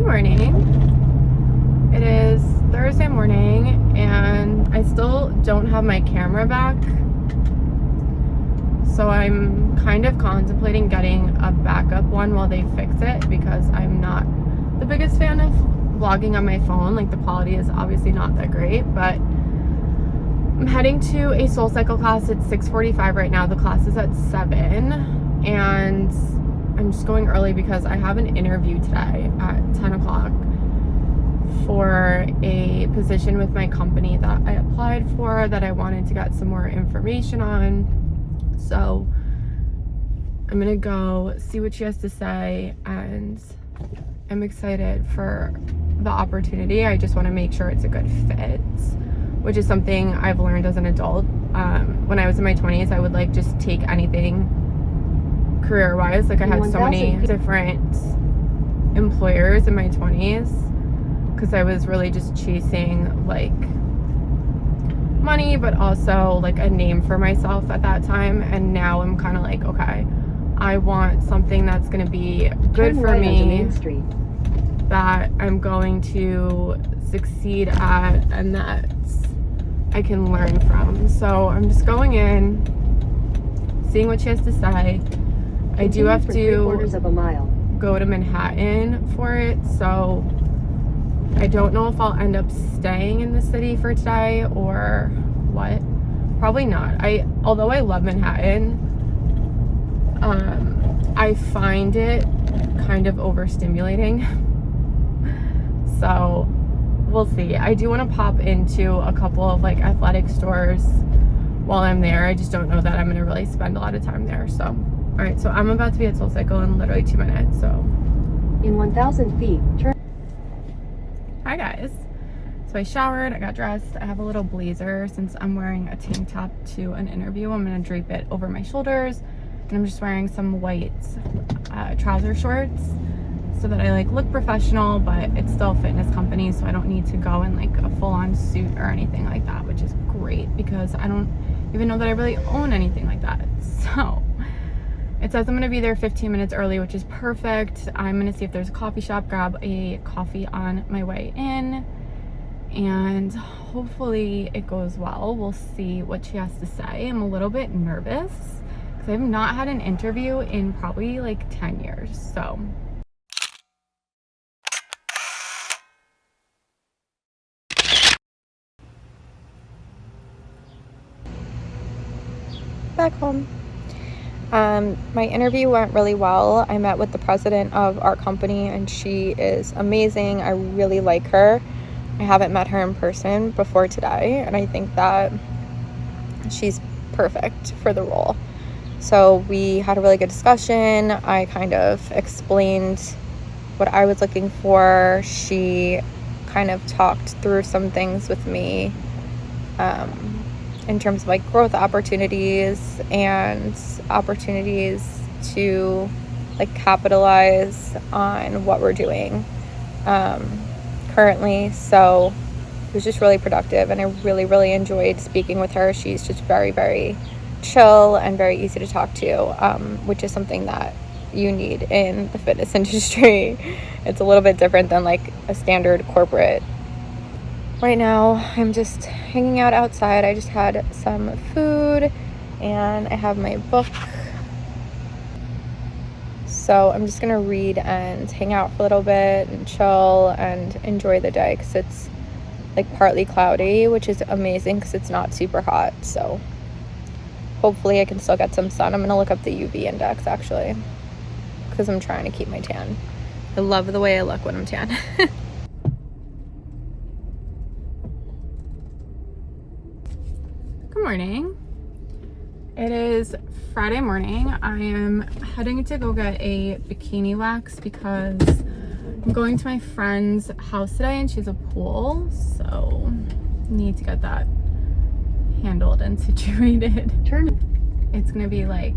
morning. It is Thursday morning and I still don't have my camera back. So I'm kind of contemplating getting a backup one while they fix it because I'm not the biggest fan of vlogging on my phone. Like, the quality is obviously not that great, but I'm heading to a SoulCycle class at 6:45 right now. The class is at 7 and I'm just going early because I have an interview today at 10 o'clock for a position with my company that I applied for that I wanted to get some more information on. So I'm gonna go see what she has to say, and I'm excited for the opportunity. I just want to make sure it's a good fit, which is something I've learned as an adult. When I was in my 20s, I would like just take anything career-wise. Like, I had so many different employers in my 20s because I was really just chasing like money, but also like a name for myself at that time. And now I'm kind of like, okay, I want something that's going to be good for me, that I'm going to succeed at, and that I can learn from. So I'm just going in, seeing what she has to say. I do have to go to Manhattan for it, so I don't know if I'll end up staying in the city for today or what. Probably not. Although I love Manhattan, I find it kind of overstimulating. So we'll see. I do want to pop into a couple of like athletic stores while I'm there. I just don't know that I'm going to really spend a lot of time there. So, all right. So I'm about to be at SoulCycle in literally 2 minutes. So in 1,000 feet, turn. Hi guys. So I showered, I got dressed. I have a little blazer since I'm wearing a tank top to an interview. I'm going to drape it over my shoulders, and I'm just wearing some white trouser shorts so that I like look professional, but it's still a fitness company, so I don't need to go in like a full-on suit or anything like that, which is great because I don't even know that I really own anything like that. So it says I'm going to be there 15 minutes early, which is perfect. I'm going to see if there's a coffee shop, grab a coffee on my way in, and hopefully it goes well. We'll see what she has to say. I'm a little bit nervous because I have not had an interview in probably like 10 years. So back home. My interview went really well. I met with the president of our company and she is amazing. I really like her. I haven't met her in person before today, and I think that she's perfect for the role. So we had a really good discussion. I kind of explained what I was looking for. She kind of talked through some things with me in terms of like growth opportunities and opportunities to like capitalize on what we're doing currently. So it was just really productive, and I really enjoyed speaking with her. She's just very, very chill and very easy to talk to, which is something that you need in the fitness industry. It's a little bit different than like a standard corporate. Right now I'm just hanging out outside. I just had some food and I have my book. So I'm just gonna read and hang out for a little bit and chill and enjoy the day because it's like partly cloudy, which is amazing because it's not super hot. So hopefully I can still get some sun. I'm gonna look up the UV index actually because I'm trying to keep my tan. I love the way I look when I'm tan. Good morning. It is Friday morning. I am heading to go get a bikini wax because I'm going to my friend's house today and she has a pool, so I need to get that handled and situated. It's gonna be like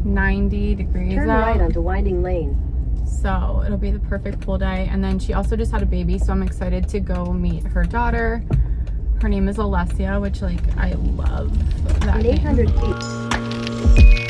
90 degrees Turn out. right onto Winding Lane. So it'll be the perfect pool day. And then she also just had a baby, so I'm excited to go meet her daughter. Her name is Alessia, which like I love that In 800 name. feet.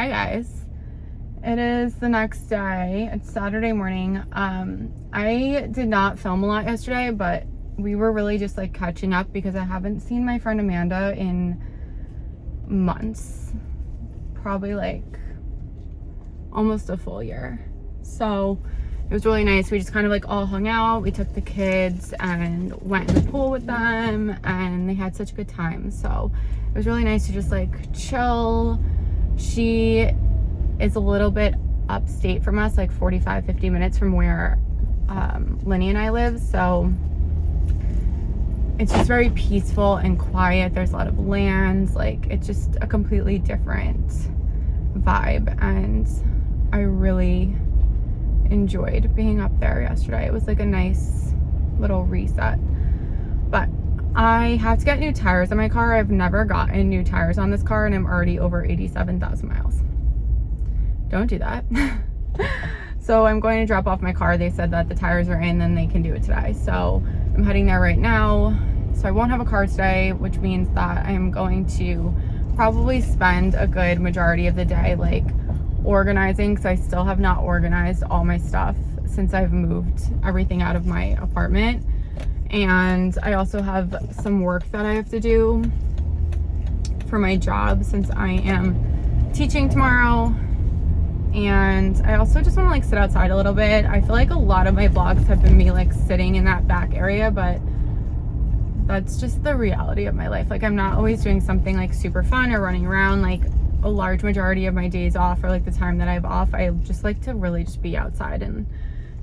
Hi guys. It is the next day. It's Saturday morning. I did not film a lot yesterday, but we were really just like catching up because I haven't seen my friend Amanda in months. Probably like almost a full year. So it was really nice. We just kind of like all hung out. We took the kids and went in the pool with them and they had such a good time. So it was really nice to just like chill. She is a little bit upstate from us, like 45-50 minutes from where Lenny and I live. So it's just very peaceful and quiet. There's a lot of lands. Like it's just a completely different vibe. And I really enjoyed being up there yesterday. It was like a nice little reset. But I have to get new tires on my car. I've never gotten new tires on this car and I'm already over 87,000 miles. Don't do that. So I'm going to drop off my car. They said that the tires are in and they can do it today. So I'm heading there right now. So I won't have a car today, which means that I am going to probably spend a good majority of the day like organizing, because I still have not organized all my stuff since I've moved everything out of my apartment. And I also have some work that I have to do for my job since I am teaching tomorrow. And I also just want to like sit outside a little bit. I feel like a lot of my vlogs have been me like sitting in that back area, but that's just the reality of my life. Like I'm not always doing something like super fun or running around. Like a large majority of my days off or like the time that I have off, I just like to really just be outside and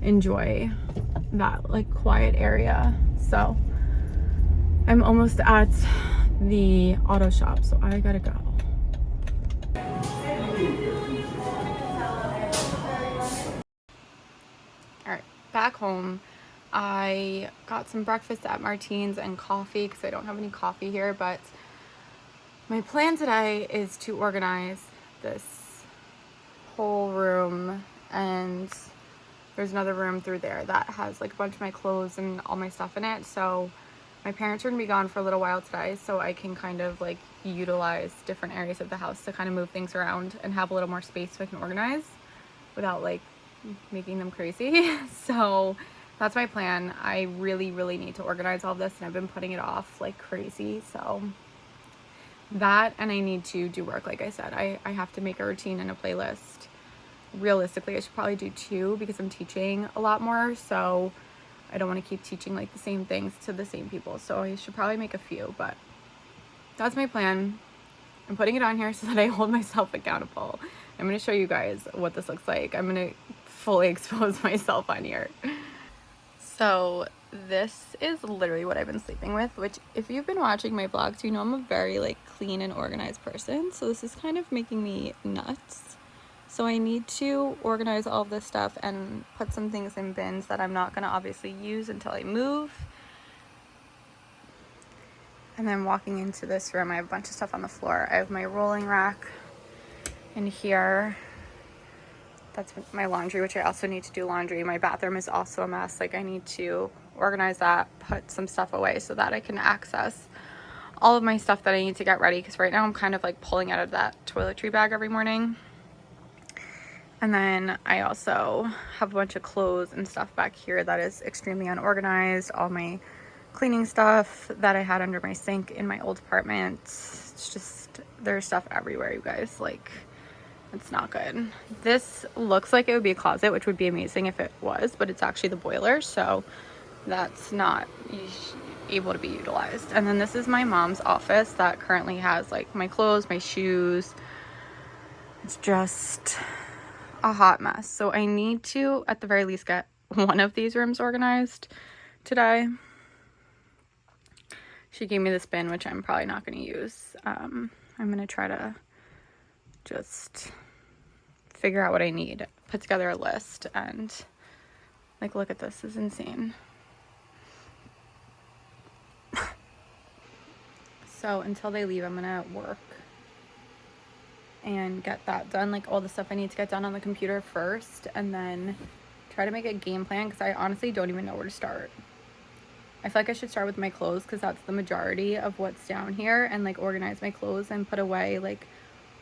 enjoy that like quiet area. So I'm almost at the auto shop, so I gotta go. All right, back home. I got some breakfast at Martine's and coffee because I don't have any coffee here, but my plan today is to organize this whole room, and there's another room through there that has like a bunch of my clothes and all my stuff in it. So my parents are gonna be gone for a little while today, so I can kind of like utilize different areas of the house to kind of move things around and have a little more space so I can organize without like making them crazy. So that's my plan. I really need to organize all this and I've been putting it off like crazy. So that, and I need to do work. Like I said, I have to make a routine and a playlist. Realistically, I should probably do 2 because I'm teaching a lot more, so I don't want to keep teaching like the same things to the same people. So I should probably make a few, but that's my plan. I'm putting it on here so that I hold myself accountable. I'm going to show you guys what this looks like. I'm going to fully expose myself on here. So this is literally what I've been sleeping with, which if you've been watching my vlogs, you know I'm a very like clean and organized person. So this is kind of making me nuts. So I need to organize all of this stuff and put some things in bins that I'm not going to obviously use until I move. And then walking into this room, I have a bunch of stuff on the floor. I have my rolling rack in here. That's my laundry, which I also need to do laundry. My bathroom is also a mess. Like I need to organize that, put some stuff away so that I can access all of my stuff that I need to get ready. Because right now I'm kind of like pulling out of that toiletry bag every morning. And then I also have a bunch of clothes and stuff back here that is extremely unorganized. All my cleaning stuff that I had under my sink in my old apartment. It's just, there's stuff everywhere, you guys. Like, it's not good. This looks like it would be a closet, which would be amazing if it was, but it's actually the boiler, so that's not able to be utilized. And then this is my mom's office that currently has like my clothes, my shoes. It's just a hot mess. So I need to, at the very least, get one of these rooms organized today. She gave me this bin, which I'm probably not going to use. I'm going to try to just figure out what I need, put together a list, and like, look at this, is insane. So until they leave, I'm gonna work and get that done, like all the stuff I need to get done on the computer first, and then try to make a game plan, because I honestly don't even know where to start. I feel like I should start with my clothes because that's the majority of what's down here, and like organize my clothes and put away like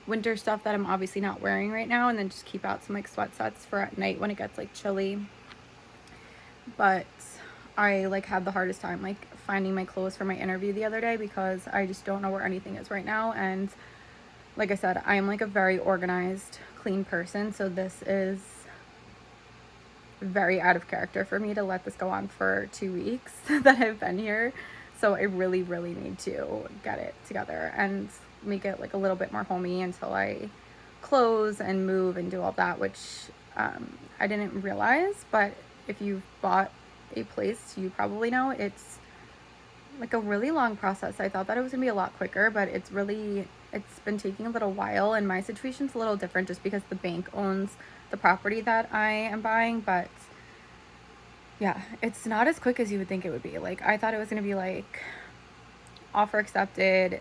winter stuff that I'm obviously not wearing right now, and then just keep out some like sweat sets for at night when it gets like chilly. But I like had the hardest time like finding my clothes for my interview the other day because I just don't know where anything is right now. And like I said, I am like a very organized, clean person, so this is very out of character for me to let this go on for 2 weeks that I've been here. So I really need to get it together and make it like a little bit more homey until I close and move and do all that, which I didn't realize. But if you've bought a place, you probably know it's like a really long process. I thought that it was gonna be a lot quicker, but it's been taking a little while, and my situation's a little different just because the bank owns the property that I am buying. But yeah, it's not as quick as you would think it would be. Like, I thought it was gonna be like offer accepted,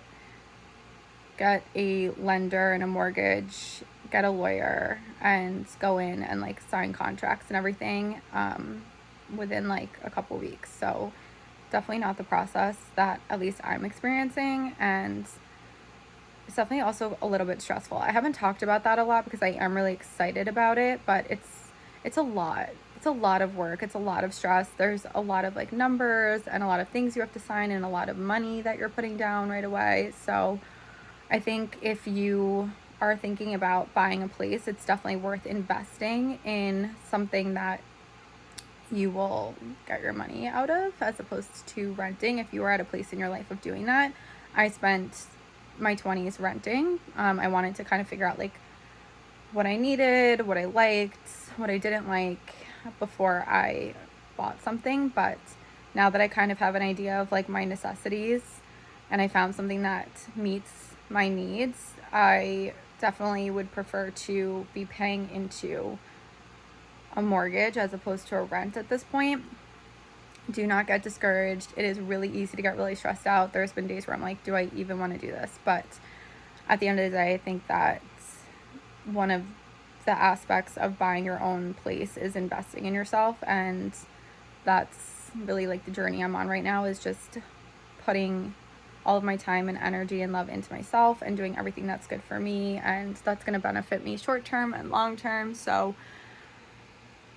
get a lender and a mortgage, get a lawyer, and go in and like sign contracts and everything within like a couple weeks. So definitely not the process that at least I'm experiencing, and it's definitely also a little bit stressful. I haven't talked about that a lot because I am really excited about it, but it's a lot. It's a lot of work. It's a lot of stress. There's a lot of like numbers and a lot of things you have to sign and a lot of money that you're putting down right away. So I think if you are thinking about buying a place, it's definitely worth investing in something that you will get your money out of as opposed to renting. If you are at a place in your life of doing that, I spent my 20s renting. I wanted to kind of figure out like what I needed, what I liked, what I didn't like before I bought something. But now that I kind of have an idea of like my necessities and I found something that meets my needs, I definitely would prefer to be paying into a mortgage as opposed to a rent at this point. Do not get discouraged. It is really easy to get really stressed out. There's been days where I'm like, do I even want to do this? But at the end of the day, I think that one of the aspects of buying your own place is investing in yourself, and that's really like the journey I'm on right now, is just putting all of my time and energy and love into myself and doing everything that's good for me, and that's going to benefit me short term and long term. So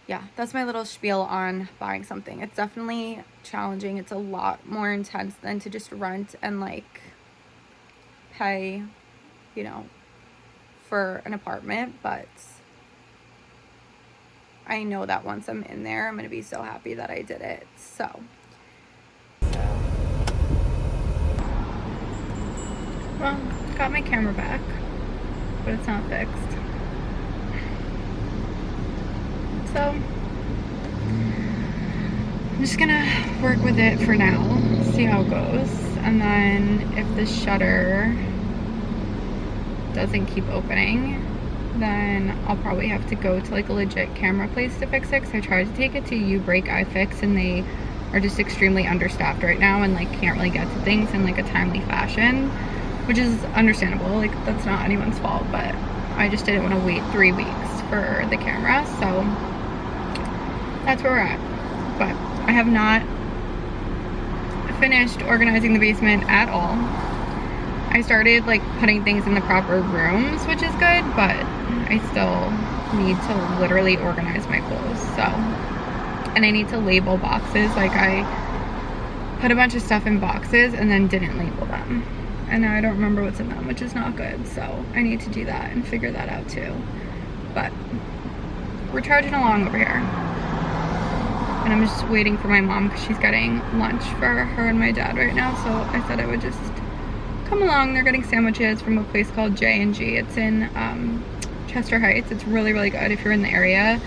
yeah, that's my little spiel on buying something. It's definitely challenging. It's a lot more intense than to just rent and like pay, you know, for an apartment. But I know that once I'm in there, I'm going to be so happy that I did it. So well, got my camera back, but it's not fixed. So I'm just gonna work with it for now, see how it goes, and then if the shutter doesn't keep opening, then I'll probably have to go to like a legit camera place to fix it, because I tried to take it to U-Break iFix and they are just extremely understaffed right now and like can't really get to things in like a timely fashion, which is understandable. Like, that's not anyone's fault, but I just didn't want to wait 3 weeks for the camera. So that's where we're at. But I have not finished organizing the basement at all. I started like putting things in the proper rooms, which is good, but I still need to literally organize my clothes. So, and I need to label boxes. Like, I put a bunch of stuff in boxes and then didn't label them, and now I don't remember what's in them, which is not good. So I need to do that and figure that out too. But we're charging along over here. And I'm just waiting for my mom because she's getting lunch for her and my dad right now. So I said I would just come along. They're getting sandwiches from a place called J&G. It's in Chester Heights. It's really good if you're in the area.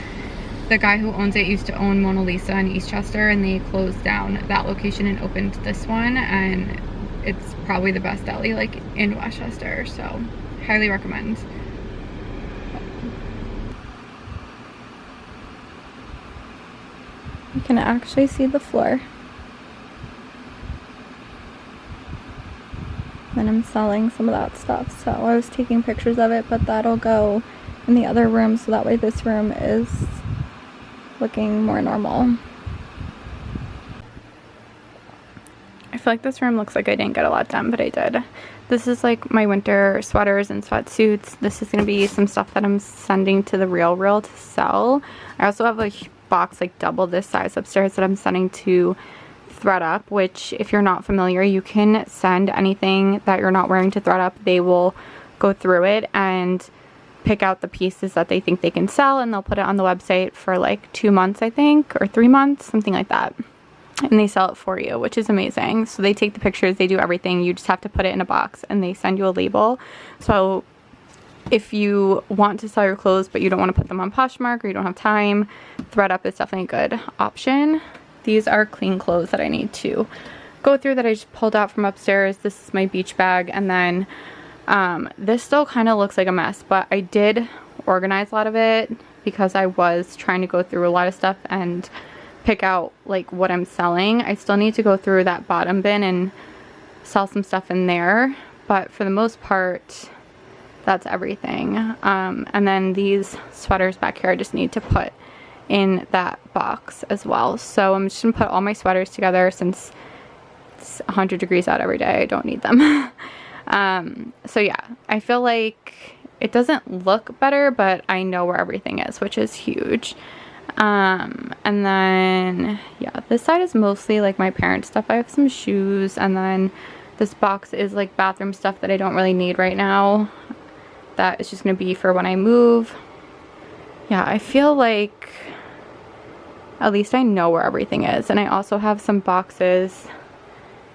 The guy who owns it used to own Mona Lisa in Eastchester, and they closed down that location and opened this one. And it's probably the best deli like in Westchester. So highly recommend. You can actually see the floor. And I'm selling some of that stuff. So I was taking pictures of it, but that'll go in the other room, so that way this room is looking more normal. I feel like this room looks like I didn't get a lot done, but I did. This is like my winter sweaters and sweatsuits. This is going to be some stuff that I'm sending to the RealReal to sell. I also have a box like double this size upstairs that I'm sending to ThredUp, which if you're not familiar, you can send anything that you're not wearing to ThredUp. They will go through it and pick out the pieces that they think they can sell, and they'll put it on the website for like 2 months, I think, or 3 months, something like that. And they sell it for you, which is amazing. So they take the pictures, they do everything. You just have to put it in a box and they send you a label. So if you want to sell your clothes but you don't want to put them on Poshmark or you don't have time, ThredUp is definitely a good option. These are clean clothes that I need to go through that I just pulled out from upstairs. This is my beach bag, and then this still kind of looks like a mess, but I did organize a lot of it because I was trying to go through a lot of stuff and pick out like what I'm selling. I still need to go through that bottom bin and sell some stuff in there, but for the most part that's everything. And then these sweaters back here I just need to put in that box as well. So I'm just gonna put all my sweaters together since it's 100 degrees out every day. I don't need them. So yeah, I feel like it doesn't look better, but I know where everything is, which is huge. And then yeah, this side is mostly like my parents' stuff. I have some shoes, and then this box is like bathroom stuff that I don't really need right now. That is just gonna be for when I move. Yeah, I feel like at least I know where everything is. And I also have some boxes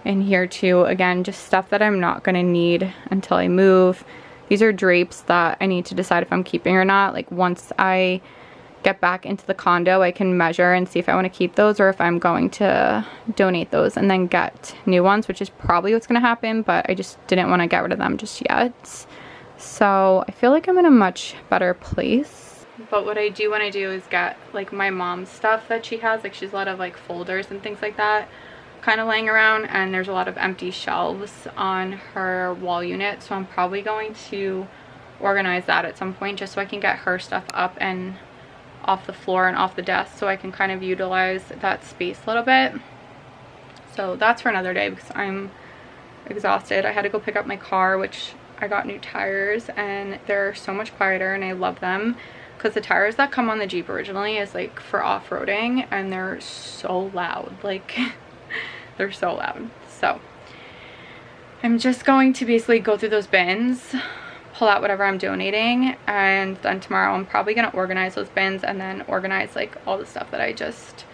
in here too. Again, just stuff that I'm not gonna need until I move. These are drapes that I need to decide if I'm keeping or not. Like once I get back into the condo, I can measure and see if I want to keep those or if I'm going to donate those and then get new ones, which is probably what's going to happen, but I just didn't want to get rid of them just yet. So I feel like I'm in a much better place. But what I do want to do is get like my mom's stuff that she has. Like she has a lot of like folders and things like that kind of laying around, and there's a lot of empty shelves on her wall unit, so I'm probably going to organize that at some point just so I can get her stuff up and off the floor and off the desk, so I can kind of utilize that space a little bit. So that's for another day because I'm exhausted. I had to go pick up my car, which I got new tires, and they're so much quieter and I love them because the tires that come on the Jeep originally is like for off-roading, and they're so loud, like they're so loud. So I'm just going to basically go through those bins, pull out whatever I'm donating, and then tomorrow I'm probably gonna organize those bins and then organize like all the stuff that I just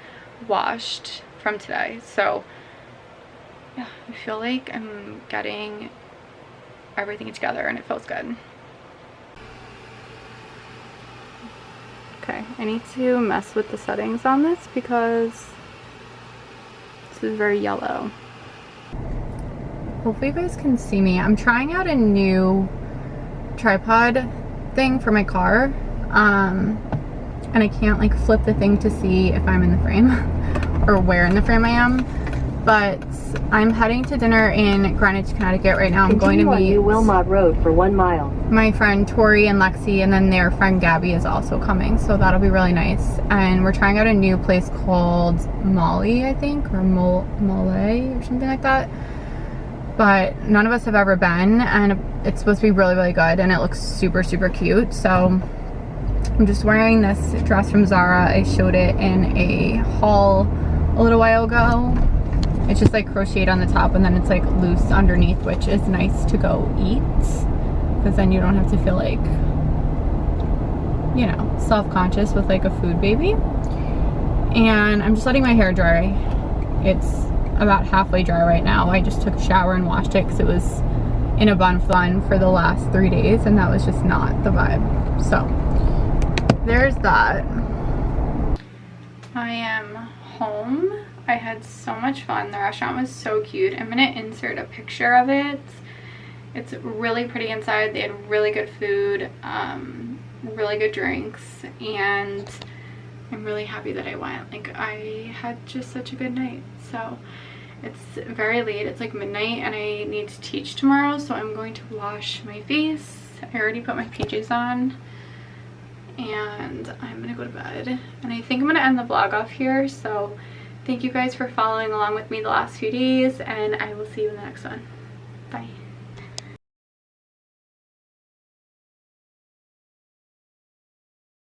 washed from today. So yeah, I feel like I'm getting everything together and it feels good. Okay, I need to mess with the settings on this because this is very yellow. Hopefully you guys can see me. I'm trying out a new tripod thing for my car, and I can't like flip the thing to see if I'm in the frame or where in the frame I am, but I'm heading to dinner in Greenwich, Connecticut right now. I'm going to meet New Wilmot Road for 1 mile. My friend Tori and Lexi, and then their friend Gabby is also coming, so that'll be really nice. And we're trying out a new place called Molly, I think, or Mole or something like that, but none of us have ever been, and it's supposed to be really, really good, and it looks super, super cute. So I'm just wearing this dress from Zara. I showed it in a haul a little while ago. It's just like crocheted on the top, and then it's like loose underneath, which is nice to go eat because then you don't have to feel like, you know, self-conscious with like a food baby. And I'm just letting my hair dry. It's about halfway dry right now. I just took a shower and washed it because it was in a bun for the last 3 days, and that was just not the vibe. So there's that. I am home. I had so much fun. The restaurant was so cute. I'm gonna insert a picture of it. It's really pretty inside. They had really good food, really good drinks, and I'm really happy that I went. Like, I had just such a good night. So it's very late. It's like midnight, and I need to teach tomorrow, so I'm going to wash my face. I already put my PJs on, and I'm gonna go to bed. And I think I'm gonna end the vlog off here. So thank you guys for following along with me the last few days, and I will see you in the next one. Bye.